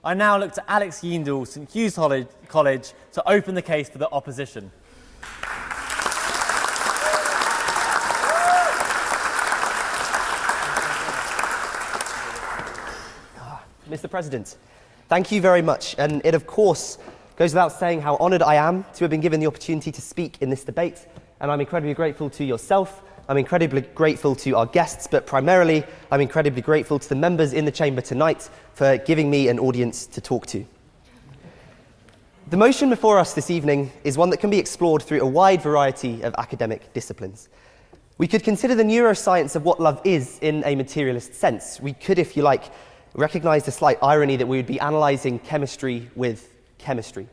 I now look to Alex Yeendall, St Hugh's College, to open the case for the opposition. Mr. President, thank you very much. And it, of course, goes without saying how honoured I am to have been given the opportunity to speak in this debate. And I'm incredibly grateful to yourself, I'm incredibly grateful to our guests, but primarily I'm incredibly grateful to the members in the chamber tonight for giving me an audience to talk to. The motion before us this evening is one that can be explored through a wide variety of academic disciplines. We could consider the neuroscience of what love is in a materialist sense. We could, if you like, recognise the slight irony that we would be analysing chemistry with chemistry.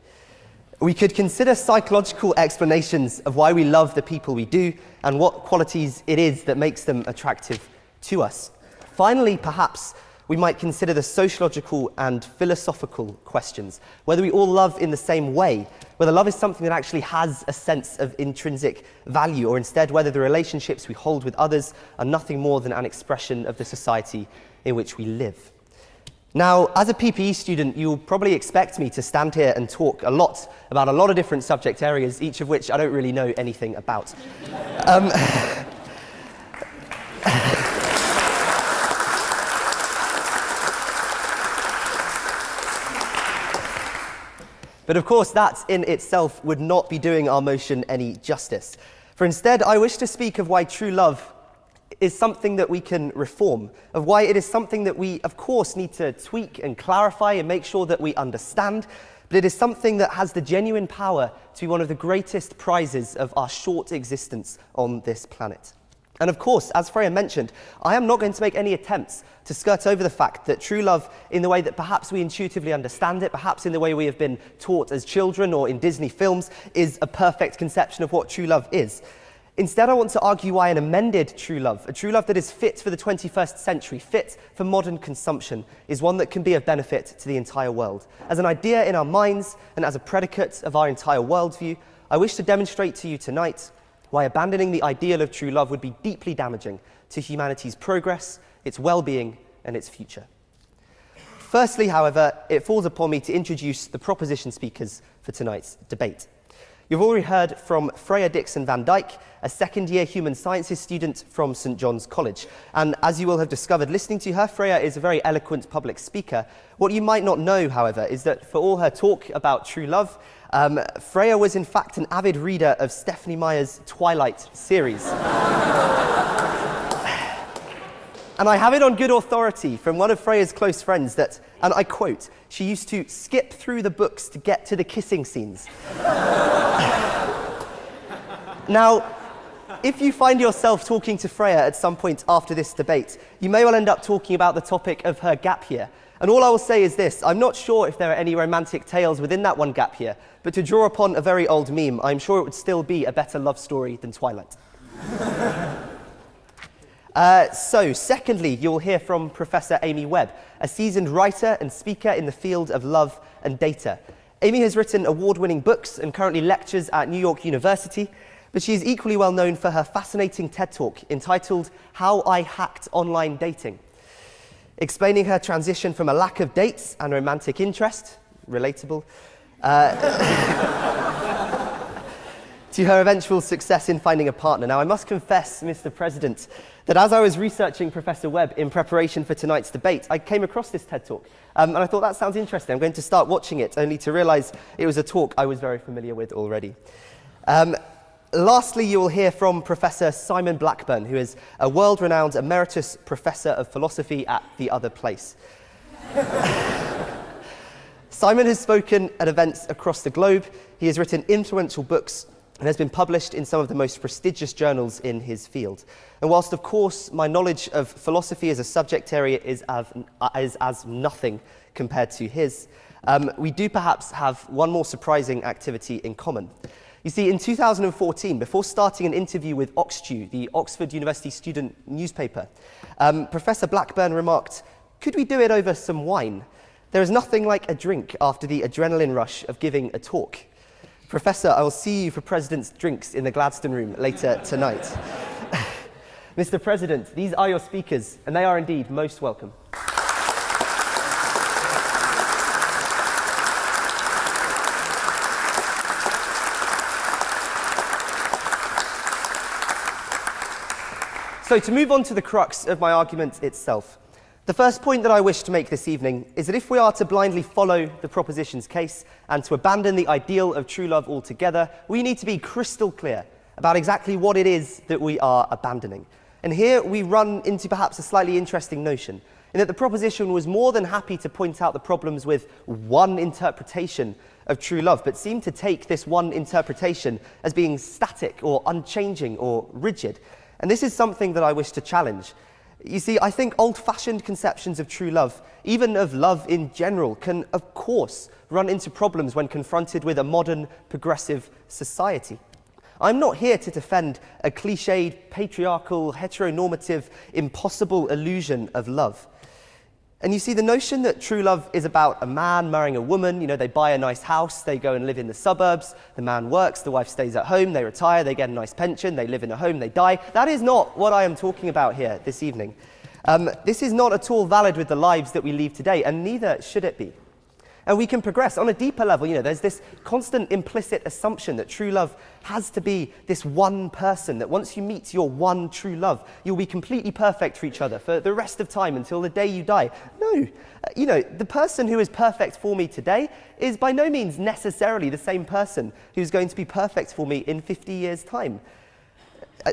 We could consider psychological explanations of why we love the people we do and what qualities it is that makes them attractive to us. Finally, perhaps, we might consider the sociological and philosophical questions, whether we all love in the same way, whether love is something that actually has a sense of intrinsic value, or instead whether the relationships we hold with others are nothing more than an expression of the society in which we live. Now, as a PPE student, you'll probably expect me to stand here and talk a lot about a lot of different subject areas, each of which I don't really know anything about. But of course, that in itself would not be doing our motion any justice. For instead, I wish to speak of why true love is something that we can reform, of why it is something that we, of course, need to tweak and clarify and make sure that we understand, but it is something that has the genuine power to be one of the greatest prizes of our short existence on this planet. And of course, as Freya mentioned, I am not going to make any attempts to skirt over the fact that true love, in the way that perhaps we intuitively understand it, perhaps in the way we have been taught as children or in Disney films, is a perfect conception of what true love is. Instead, I want to argue why an amended true love, a true love that is fit for the 21st century, fit for modern consumption, is one that can be of benefit to the entire world. As an idea in our minds and as a predicate of our entire worldview, I wish to demonstrate to you tonight why abandoning the ideal of true love would be deeply damaging to humanity's progress, its well-being, and its future. Firstly, however, it falls upon me to introduce the proposition speakers for tonight's debate. You've already heard from Freya Dixon-Van Dyke, a second-year human sciences student from St John's College. And as you will have discovered listening to her, Freya is a very eloquent public speaker. What you might not know, however, is that for all her talk about true love, Freya was in fact an avid reader of Stephenie Meyer's Twilight series. And I have it on good authority from one of Freya's close friends that, and I quote, she used to skip through the books to get to the kissing scenes. Now, if you find yourself talking to Freya at some point after this debate, you may well end up talking about the topic of her gap year. And all I will say is this, I'm not sure if there are any romantic tales within that one gap year, but to draw upon a very old meme, I'm sure it would still be a better love story than Twilight. So, secondly, you'll hear from Professor Amy Webb, a seasoned writer and speaker in the field of love and data. Amy has written award-winning books and currently lectures at New York University, but she is equally well known for her fascinating TED Talk entitled How I Hacked Online Dating, explaining her transition from a lack of dates and romantic interest, relatable, to her eventual success in finding a partner. Now, I must confess, Mr. President, that as I was researching Professor Webb in preparation for tonight's debate, I came across this TED Talk, and I thought that sounds interesting. I'm going to start watching it, only to realise it was a talk I was very familiar with already. Lastly, you will hear from Professor Simon Blackburn, who is a world-renowned emeritus professor of philosophy at The Other Place. Simon has spoken at events across the globe. He has written influential books and has been published in some of the most prestigious journals in his field. And whilst, of course, my knowledge of philosophy as a subject area is as nothing compared to his, we do perhaps have one more surprising activity in common. You see, in 2014, before starting an interview with Oxtew, the Oxford University student newspaper, Professor Blackburn remarked, "Could we do it over some wine? There is nothing like a drink after the adrenaline rush of giving a talk." Professor, I will see you for President's drinks in the Gladstone room later tonight. Mr. President, these are your speakers, and they are indeed most welcome. So to move on to the crux of my argument itself, the first point that I wish to make this evening is that if we are to blindly follow the proposition's case and to abandon the ideal of true love altogether, we need to be crystal clear about exactly what it is that we are abandoning. And here we run into perhaps a slightly interesting notion, in that the proposition was more than happy to point out the problems with one interpretation of true love, but seemed to take this one interpretation as being static or unchanging or rigid. And this is something that I wish to challenge. You see, I think old-fashioned conceptions of true love, even of love in general, can, of course, run into problems when confronted with a modern, progressive society. I'm not here to defend a cliched, patriarchal, heteronormative, impossible illusion of love. And you see, the notion that true love is about a man marrying a woman, they buy a nice house, they go and live in the suburbs, the man works, the wife stays at home, they retire, they get a nice pension, they live in a home, they die. That is not what I am talking about here this evening. This is not at all valid with the lives that we lead today, and neither should it be. And we can progress on a deeper level. There's this constant implicit assumption that true love has to be this one person, that once you meet your one true love, you'll be completely perfect for each other for the rest of time until the day you die. No, the person who is perfect for me today is by no means necessarily the same person who's going to be perfect for me in 50 years' time.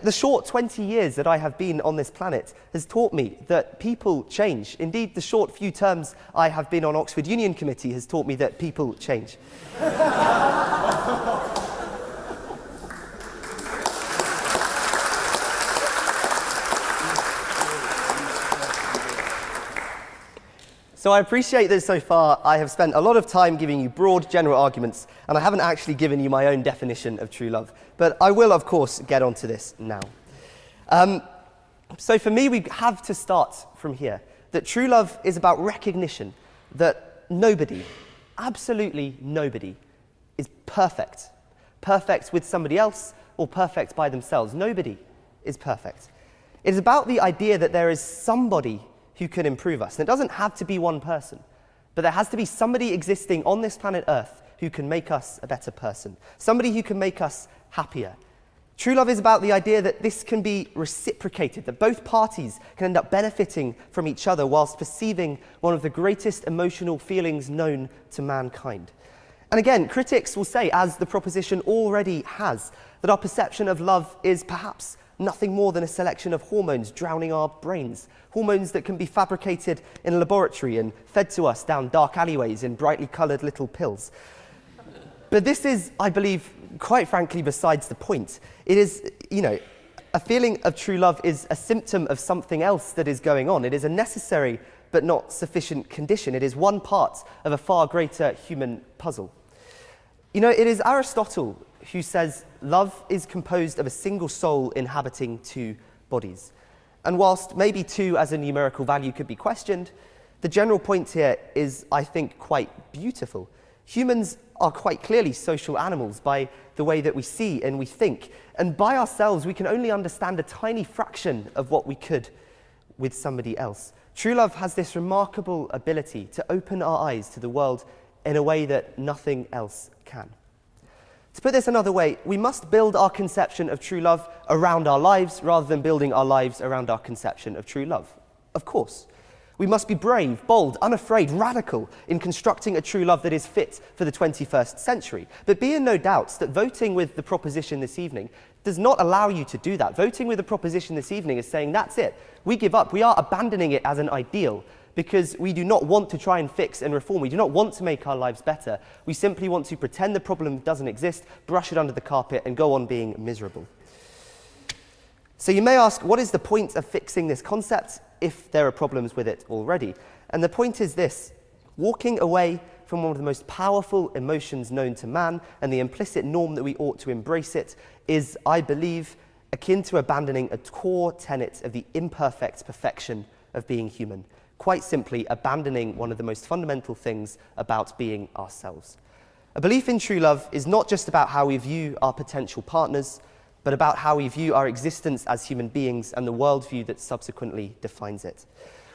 The short 20 years that I have been on this planet has taught me that people change. Indeed, the short few terms I have been on Oxford Union Committee has taught me that people change. So I appreciate that so far I have spent a lot of time giving you broad, general arguments, and I haven't actually given you my own definition of true love. But I will, of course, get onto this now. So for me, we have to start from here, that true love is about recognition that nobody, absolutely nobody, is perfect. Perfect with somebody else or perfect by themselves. Nobody is perfect. It is about the idea that there is somebody who can improve us. And it doesn't have to be one person, but there has to be somebody existing on this planet Earth who can make us a better person, somebody who can make us happier. True love is about the idea that this can be reciprocated, that both parties can end up benefiting from each other whilst perceiving one of the greatest emotional feelings known to mankind. And again, critics will say, as the proposition already has, that our perception of love is perhaps nothing more than a selection of hormones drowning our brains, hormones that can be fabricated in a laboratory and fed to us down dark alleyways in brightly coloured little pills. But this is, I believe, quite frankly, besides the point. It is, a feeling of true love is a symptom of something else that is going on. It is a necessary but not sufficient condition. It is one part of a far greater human puzzle. It is Aristotle who says love is composed of a single soul inhabiting two bodies. And whilst maybe two as a numerical value could be questioned, the general point here is, I think, quite beautiful. Humans are quite clearly social animals by the way that we see and we think. And by ourselves, we can only understand a tiny fraction of what we could with somebody else. True love has this remarkable ability to open our eyes to the world in a way that nothing else can. To put this another way, we must build our conception of true love around our lives rather than building our lives around our conception of true love. Of course. We must be brave, bold, unafraid, radical in constructing a true love that is fit for the 21st century. But be in no doubt that voting with the proposition this evening does not allow you to do that. Voting with the proposition this evening is saying, that's it. We give up. We are abandoning it as an ideal because we do not want to try and fix and reform. We do not want to make our lives better. We simply want to pretend the problem doesn't exist, brush it under the carpet, and go on being miserable. So you may ask, what is the point of fixing this concept if there are problems with it already? And the point is this: walking away from one of the most powerful emotions known to man and the implicit norm that we ought to embrace it is, I believe, akin to abandoning a core tenet of the imperfect perfection of being human. Quite simply, abandoning one of the most fundamental things about being ourselves. A belief in true love is not just about how we view our potential partners, but about how we view our existence as human beings and the worldview that subsequently defines it.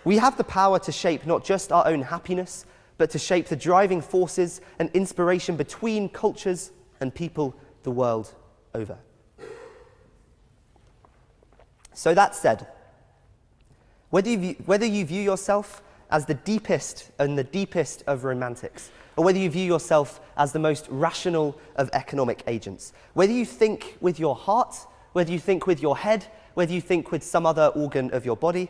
We have the power to shape not just our own happiness, but to shape the driving forces and inspiration between cultures and people the world over. So that said, whether you view yourself as the deepest and the deepest of romantics, or whether you view yourself as the most rational of economic agents, whether you think with your heart, whether you think with your head, whether you think with some other organ of your body,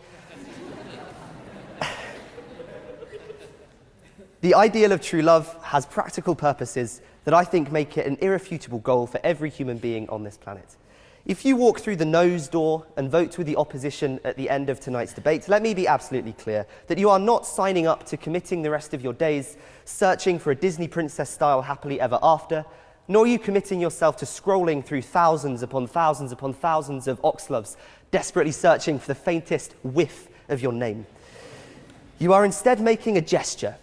the ideal of true love has practical purposes that I think make it an irrefutable goal for every human being on this planet. If you walk through the nose door and vote with the opposition at the end of tonight's debate, let me be absolutely clear that you are not signing up to committing the rest of your days searching for a Disney princess-style happily ever after, nor are you committing yourself to scrolling through thousands upon thousands upon thousands of oxloves, desperately searching for the faintest whiff of your name. You are instead making a gesture,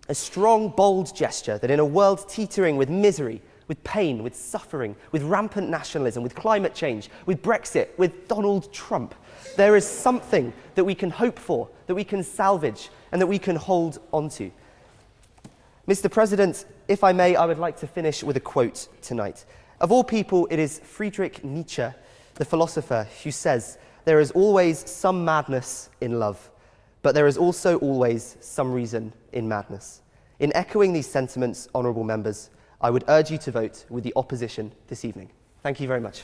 a strong, bold gesture that in a world teetering with misery, with pain, with suffering, with rampant nationalism, with climate change, with Brexit, with Donald Trump, there is something that we can hope for, that we can salvage, and that we can hold onto. Mr. President, if I may, I would like to finish with a quote tonight. Of all people, it is Friedrich Nietzsche, the philosopher, who says, "There is always some madness in love, but there is also always some reason in madness." In echoing these sentiments, honourable members, I would urge you to vote with the opposition this evening. Thank you very much.